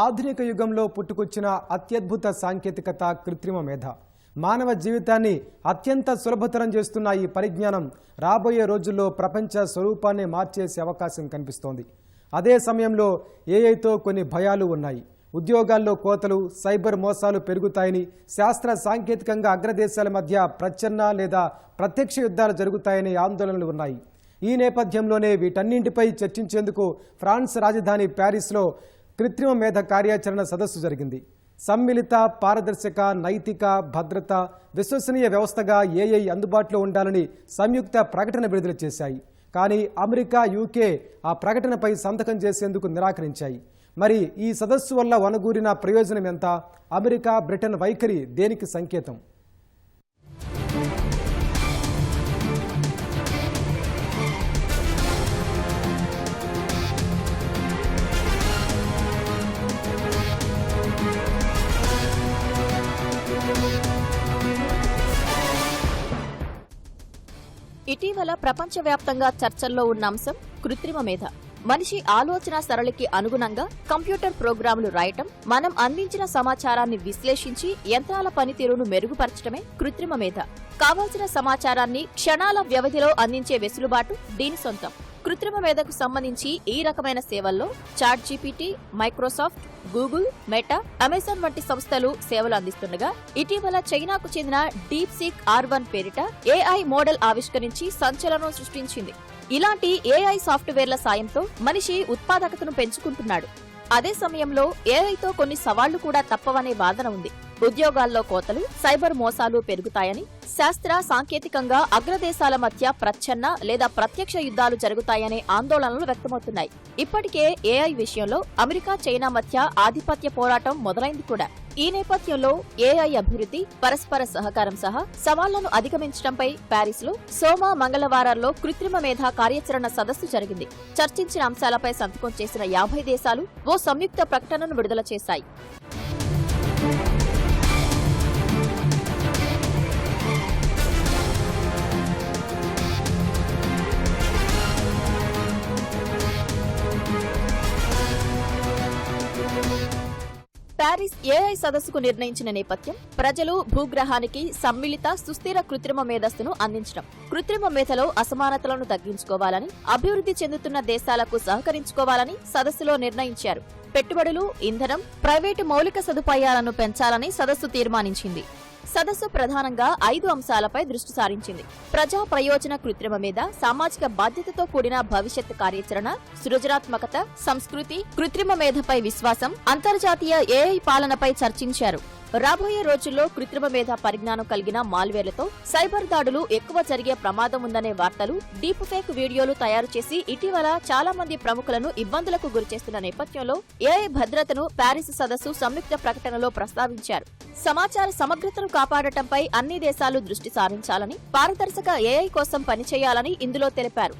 ఆధునిక యుగంలో పుట్టుకొచ్చిన అత్యద్భుత సాంకేతికత కృత్రిమ మేధ. మానవ జీవితాన్ని అత్యంత సులభతరం చేస్తున్న ఈ పరిజ్ఞానం రాబోయే రోజుల్లో ప్రపంచ స్వరూపాన్ని మార్చేసే అవకాశం కనిపిస్తోంది. అదే సమయంలో ఏఐతో కొన్ని భయాలు ఉన్నాయి. ఉద్యోగాల్లో కోతలు, సైబర్ మోసాలు పెరుగుతాయని, శాస్త్ర సాంకేతికంగా అగ్రదేశాల మధ్య ప్రచ్ఛన్న లేదా ప్రత్యక్ష యుద్ధాలు జరుగుతాయనే ఆందోళనలు ఉన్నాయి. ఈ నేపథ్యంలోనే వీటన్నింటిపై చర్చించేందుకు ఫ్రాన్స్ రాజధాని ప్యారిస్లో కృత్రిమ మేధ కార్యాచరణ సదస్సు జరిగింది. సమ్మిళిత, పారదర్శక, నైతిక, భద్రత, విశ్వసనీయ వ్యవస్థగా ఏఐ అందుబాటులో ఉండాలని సంయుక్త ప్రకటన విడుదల చేశాయి. కానీ అమెరికా, యూకే ఆ ప్రకటనపై సంతకం చేసేందుకు నిరాకరించాయి. మరి ఈ సదస్సు వల్ల వనగూరిన ప్రయోజనం ఎంత? అమెరికా, బ్రిటన్ వైఖరి దేనికి సంకేతం? ఇటీవల ప్రపంచవ్యాప్తంగా చర్చల్లో ఉన్న అంశం కృత్రిమ మేధ. మనిషి ఆలోచన సరళికి అనుగుణంగా కంప్యూటర్ ప్రోగ్రాములు రాయటం, మనం అందించిన సమాచారాన్ని విశ్లేషించి యంత్రాల పనితీరును మెరుగుపరచడమే కృత్రిమ మేధ. కావాల్సిన సమాచారాన్ని క్షణాల వ్యవధిలో అందించే వెసులుబాటు దీని సొంతం. కృత్రిమ మేధకు సంబంధించి ఈ రకమైన సేవల్లో chat GPT, Microsoft, Google, Meta, Amazon వంటి సంస్థలు సేవలు అందిస్తుండగా, ఇటీవల చైనాకు చెందిన డీప్ సీక్ R1 పేరిట ఏఐ మోడల్ ఆవిష్కరించి సంచలనం సృష్టించింది. ఇలాంటి ఏఐ సాఫ్ట్వేర్ల సాయంతో మనిషి ఉత్పాదకతను పెంచుకుంటున్నాడు. అదే సమయంలో ఏఐతో కొన్ని సవాళ్లు కూడా తప్పవనే వాదన ఉంది. ఉద్యోగాల్లో కోతలు, సైబర్ మోసాలు పెరుగుతాయని, శాస్త్ర సాంకేతికంగా అగ్రదేశాల మధ్య ప్రచ్ఛన్న లేదా ప్రత్యక్ష యుద్ధాలు జరుగుతాయనే ఆందోళనలు వ్యక్తమవుతున్నాయి. ఇప్పటికే ఏఐ విషయంలో అమెరికా, చైనా మధ్య ఆధిపత్య పోరాటం మొదలైంది కూడా. ఈ నేపథ్యంలో ఏఐ అభివృద్ధి, పరస్పర సహకారం సహా సవాళ్లను అధిగమించడంపై ప్యారిస్ లో సోమ, మంగళవారాల్లో కృత్రిమ మేధ కార్యాచరణ సదస్సు జరిగింది. చర్చించిన అంశాలపై సంతకం చేసిన 50 దేశాలు ఓ సంయుక్త ప్రకటనను విడుదల చేశాయి. ప్యారిస్ ఏఐ సదస్సుకు నిర్ణయించిన నేపథ్యం ప్రజలు భూగ్రహానికి సమ్మిళిత, సుస్థిర కృత్రిమ మేధస్సును అందించడం. కృత్రిమ మేధలో అసమానతలను తగ్గించుకోవాలని, అభివృద్ధి చెందుతున్న దేశాలకు సహకరించుకోవాలని సదస్సులో నిర్ణయించారు. పెట్టుబడులు, ఇంధనం, ప్రైవేటు మౌలిక సదుపాయాలను పెంచాలని సదస్సు తీర్మానించింది. సదస్సు ప్రధానంగా 5 అంశాలపై దృష్టి సారించింది. ప్రజా ప్రయోజన కృత్రిమ మేధ, సామాజిక బాధ్యతతో కూడిన భవిష్యత్ కార్యాచరణ, సృజనాత్మకత, సంస్కృతి, కృత్రిమ మేధపై విశ్వాసం, అంతర్జాతీయ ఏఐ పాలనపై చర్చించారు. రాబోయే రోజుల్లో కృత్రిమ మేధ పరిజ్ఞానం కలిగిన మాల్వేర్లతో సైబర్ దాడులు ఎక్కువ జరిగే ప్రమాదం ఉందనే వార్తలు, డీప్ ఫేక్ వీడియోలు తయారు చేసి ఇటీవల చాలా మంది ప్రముఖులను ఇబ్బందులకు గురిచేస్తున్న నేపథ్యంలో ఏఐ భద్రతను ప్యారిస్ సదస్సు సంయుక్త ప్రకటనలో ప్రస్తావించారు. సమాచార సమగ్రతను కాపాడటంపై అన్ని దేశాలు దృష్టి సారించాలని, పారదర్శక ఏఐ కోసం పనిచేయాలని ఇందులో తెలిపారు.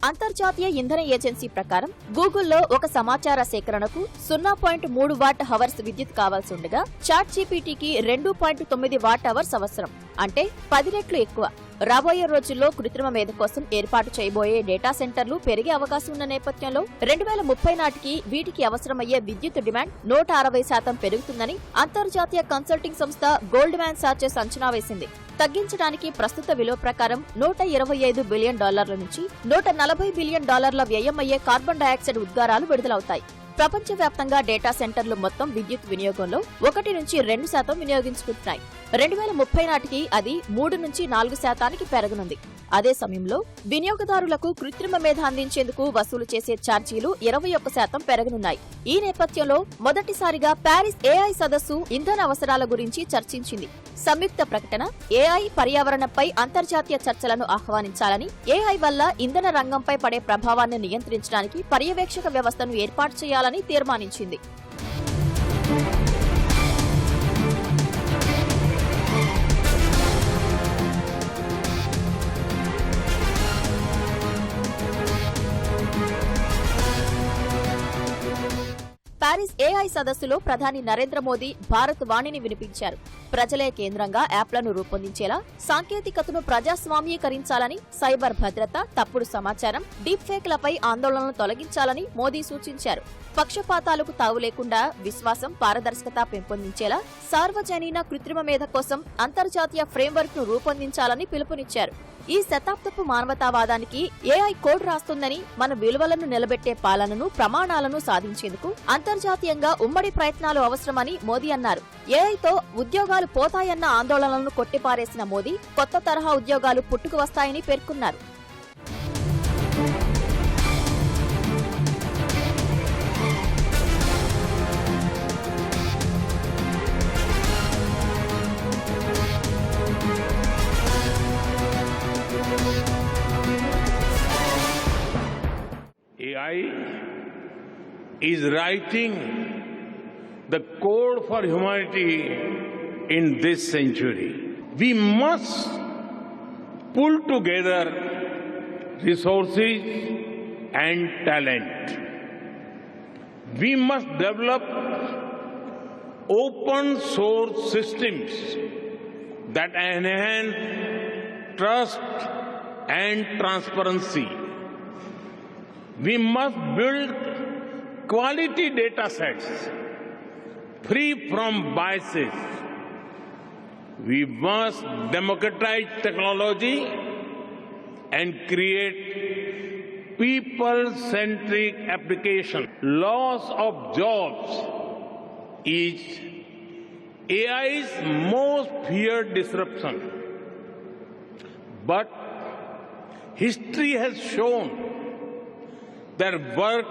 అంతర్జాతీయ ఇంధన ఏజెన్సీ ప్రకారం గూగుల్లో ఒక సమాచార సేకరణకు 0.3 వాట్ హవర్స్ విద్యుత్ కావాల్సి ఉండగా, చాట్ జీపీటీకి 2.9 వాట్ హవర్స్ అవసరం. అంటే 10 రెట్లు ఎక్కువ. రాబోయే రోజుల్లో కృత్రిమ మేధ కోసం ఏర్పాటు చేయబోయే డేటా సెంటర్లు పెరిగే అవకాశం ఉన్న నేపథ్యంలో 2030 నాటికి వీటికి అవసరమయ్యే విద్యుత్ డిమాండ్ 160% పెరుగుతుందని అంతర్జాతీయ కన్సల్టింగ్ సంస్థ గోల్డ్మ్యాన్ సాచెస్ అంచనా వేసింది. తగ్గించడానికి ప్రస్తుత విలువ ప్రకారం $125 బిలియన్ నుంచి $140 బిలియన్ వ్యయమయ్యే కార్బన్ డయాక్సైడ్ ఉద్గారాలు విడుదలవుతాయి. ప్రపంచవ్యాప్తంగా డేటా సెంటర్లు మొత్తం విద్యుత్ వినియోగంలో 1 నుంచి 2% వినియోగించుకుంటున్నాయి. 2030 నాటికి అది 3 నుంచి 4% పెరగనుంది. అదే సమయంలో వినియోగదారులకు కృత్రిమ మేధ అందించేందుకు వసూలు చేసే ఛార్జీలు 21% పెరగనున్నాయి. ఈ నేపథ్యంలో మొదటిసారిగా ప్యారిస్ ఏఐ సదస్సు ఇంధన అవసరాల గురించి చర్చించింది. సంయుక్త ప్రకటన ఏఐ పర్యావరణంపై అంతర్జాతీయ చర్చలను ఆహ్వానించాలని, ఏఐ వల్ల ఇంధన రంగంపై పడే ప్రభావాన్ని నియంత్రించడానికి పర్యవేక్షక వ్యవస్థను ఏర్పాటు చేయాలని తీర్మానించింది. ప్యారిస్ ఏఐ సదస్సులో ప్రధాని నరేంద్ర మోదీ భారత్ వాణిని వినిపించారు. ప్రజలే కేంద్రంగా యాప్లను రూపొందించేలా సాంకేతికతను ప్రజాస్వామ్యీకరించాలని, సైబర్ భద్రత, తప్పుడు సమాచారం, డీప్ ఫేక్లపై ఆందోళనలు తొలగించాలని మోదీ సూచించారు. పక్షపాతాలకు తావు లేకుండా విశ్వాసం, పారదర్శకత పెంపొందించేలా సార్వజనీన కృత్రిమ మేధ కోసం అంతర్జాతీయ ఫ్రేమ్వర్క్ ను రూపొందించాలని పిలుపునిచ్చారు. ఈ శతాబ్దపు మానవతావాదానికి ఏఐ కోడ్ రాస్తుందని, మన విలువలను నిలబెట్టే పాలనను, ప్రమాణాలను సాధించేందుకు అంతర్జాతీయంగా ఉమ్మడి ప్రయత్నాలు అవసరమని మోదీ అన్నారు. ఏఐతో ఉద్యోగాలు పోతాయన్న ఆందోళనలను కొట్టిపారేసిన మోదీ కొత్త తరహా ఉద్యోగాలు పుట్టుకు వస్తాయని పేర్కొన్నారు. AI is writing the code for humanity in this century. We must pull together resources and talent. We must develop open source systems that enhance trust and transparency. We must build quality data sets free from biases. We must democratize technology and create people-centric application. Loss of jobs is AI's most feared disruption. But history has shown their work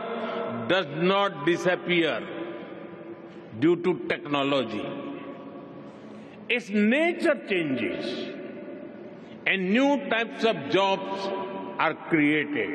does not disappear due to technology. Its nature changes and new types of jobs are created.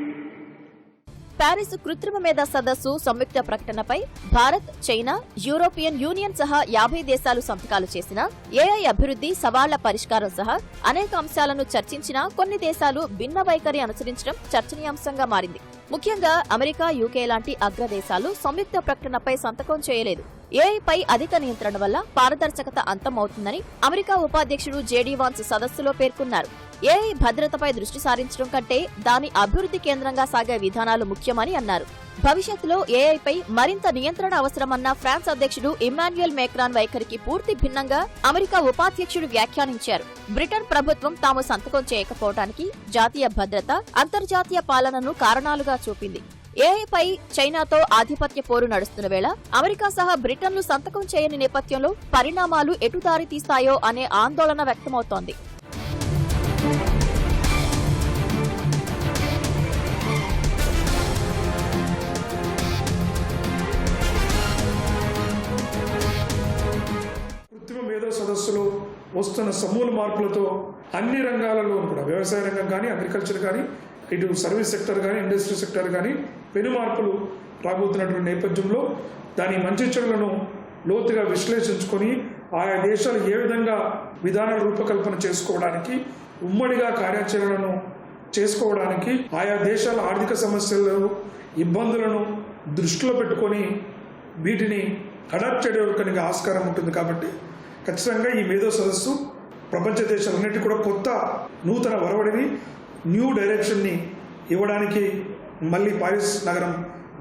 Paris కృత్రిమ మేధ సదస్సు సంయుక్త ప్రకటనపై Bharat, China, European union సహా 50 దేశాలు సంతకాలు చేసినా AI అభివృద్ధి, సవాళ్ల పరిష్కారం సహా అనేక అంశాలను చర్చించినా కొన్ని దేశాలు భిన్న వైఖరి అనుసరించడం చర్చనీయాంశంగా మారింది. ముఖ్యంగా అమెరికా, యూకే లాంటి అగ్రదేశాలు సంయుక్త ప్రకటనపై సంతకం చేయలేదు. ఏఐపై అధిక నియంత్రణ వల్ల పారదర్శకత అంతమవుతుందని అమెరికా ఉపాధ్యక్షుడు జేడీ వాన్స్ సదస్సులో పేర్కొన్నారు. ఏఐ భద్రతపై దృష్టి సారించడం కంటే దాని అభివృద్ధి కేంద్రంగా సాగే విధానాలు ముఖ్యమని అన్నారు. భవిష్యత్తులో ఏఐపై మరింత నియంత్రణ అవసరమన్న ఫ్రాన్స్ అధ్యక్షుడు ఇమ్మాన్యుయల్ మేక్రాన్ వైఖరికి పూర్తి భిన్నంగా అమెరికా ఉపాధ్యక్షుడు వ్యాఖ్యానించారు. బ్రిటన్ ప్రభుత్వం తాము సంతకం చేయకపోవడానికి జాతీయ భద్రత, అంతర్జాతీయ పాలనను కారణాలుగా చూపింది. ఏఐపై చైనాతో ఆధిపత్య పోరు నడుస్తున్న వేళ అమెరికా సహా బ్రిటన్లు సంతకం చేయని నేపథ్యంలో పరిణామాలు ఎటు దారి తీస్తాయో అనే ఆందోళన వ్యక్తమవుతోంది. కృత్రిమ మేధో సదస్సులో వస్తున్న సమూల మార్పులతో అన్ని రంగాలలో కూడా, వ్యవసాయ రంగం కానీ, అగ్రికల్చర్ కానీ, ఇటు సర్వీస్ సెక్టర్ కానీ, ఇండస్ట్రీ సెక్టర్ కానీ పెను మార్పులు రాబోతున్నటువంటి నేపథ్యంలో దాని మంచి చెడులను లోతుగా విశ్లేషించుకొని ఆయా దేశాలు ఏ విధంగా విధానాల రూపకల్పన చేసుకోవడానికి, ఉమ్మడిగా కార్యాచరణను చేసుకోవడానికి, ఆయా దేశాల ఆర్థిక సమస్యలను, ఇబ్బందులను దృష్టిలో పెట్టుకొని వీటిని అడాప్ట్ చేయడానికి ఆస్కారం ఉంటుంది. కాబట్టి ఖచ్చితంగా ఈ మేధో సదస్సు ప్రపంచ దేశాలన్నిటి కూడా కొత్త నూతన ఒరవడిని, న్యూ డైరెక్షన్ని ఇవ్వడానికి మళ్ళీ పారిస్ నగరం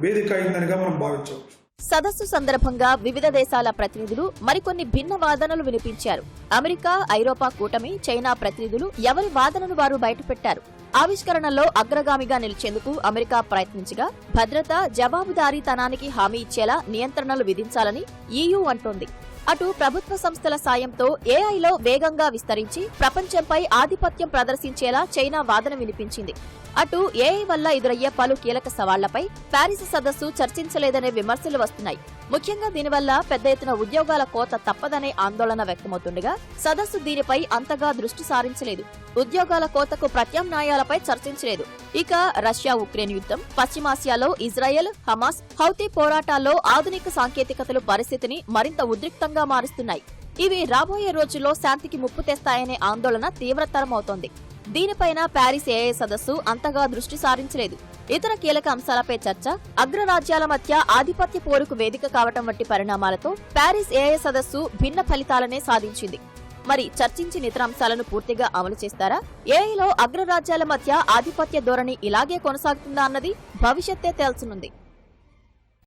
వేదిక అయిందనిగా మనం భావించవచ్చు. సదస్సు సందర్భంగా వివిధ దేశాల ప్రతినిధులు మరికొన్ని భిన్న వాదనలు వినిపించారు. అమెరికా, ఐరోపా కూటమి, చైనా ప్రతినిధులు ఎవరి వాదనను వారు బయటపెట్టారు. ఆవిష్కరణలో అగ్రగామిగా నిలిచేందుకు అమెరికా ప్రయత్నించగా భద్రత, జవాబుదారీతనానికి హామీ ఇచ్చేలా నియంత్రణలు విధించాలని ఈయూ అంటోంది. అటు ప్రభుత్వ సంస్థల సాయంతో ఏఐలో వేగంగా విస్తరించి ప్రపంచంపై ఆధిపత్యం ప్రదర్శించేలా చైనా వాదన వినిపించింది. అటు ఏఐ వల్ల ఎదురయ్యే పలు కీలక సవాళ్లపై ప్యారిస్ సదస్సు చర్చించలేదనే విమర్శలు వస్తున్నాయి. ముఖ్యంగా దీనివల్ల పెద్ద ఎత్తున ఉద్యోగాల కోత తప్పదనే ఆందోళన వ్యక్తమవుతుండగా సదస్సు దీనిపై అంతగా దృష్టి సారించలేదు. ఉద్యోగాల కోతకు ప్రత్యామ్నాయాలపై చర్చించలేదు. ఇక రష్యా ఉక్రెయిన్ యుద్ధం, పశ్చిమాసియాలో ఇజ్రాయెల్, హమాస్, హౌతీ పోరాటాల్లో ఆధునిక సాంకేతికతలు పరిస్థితిని మరింత ఉద్రిక్తంగా మారుస్తున్నాయి. ఇవి రాబోయే రోజుల్లో శాంతికి ముప్పు తెస్తాయనే ఆందోళన తీవ్రతరమవుతోంది. దీనిపైన ప్యారిస్ ఏఐ సదస్సు అంతగా దృష్టి సారించలేదు. ఇతర కీలక అంశాలపై చర్చ, అగ్రరాజ్యాల మధ్య ఆధిపత్య పోరుకు వేదిక కావటం వంటి పరిణామాలతో ప్యారిస్ ఏఐ సదస్సు భిన్న ఫలితాలనే సాధించింది. మరి చర్చించిన ఇతర అంశాలను పూర్తిగా అమలు చేస్తారా? ఏఐలో అగ్రరాజ్యాల మధ్య ఆధిపత్య ధోరణి ఇలాగే కొనసాగుతుందా అన్నది భవిష్యత్తే తేల్చనుంది.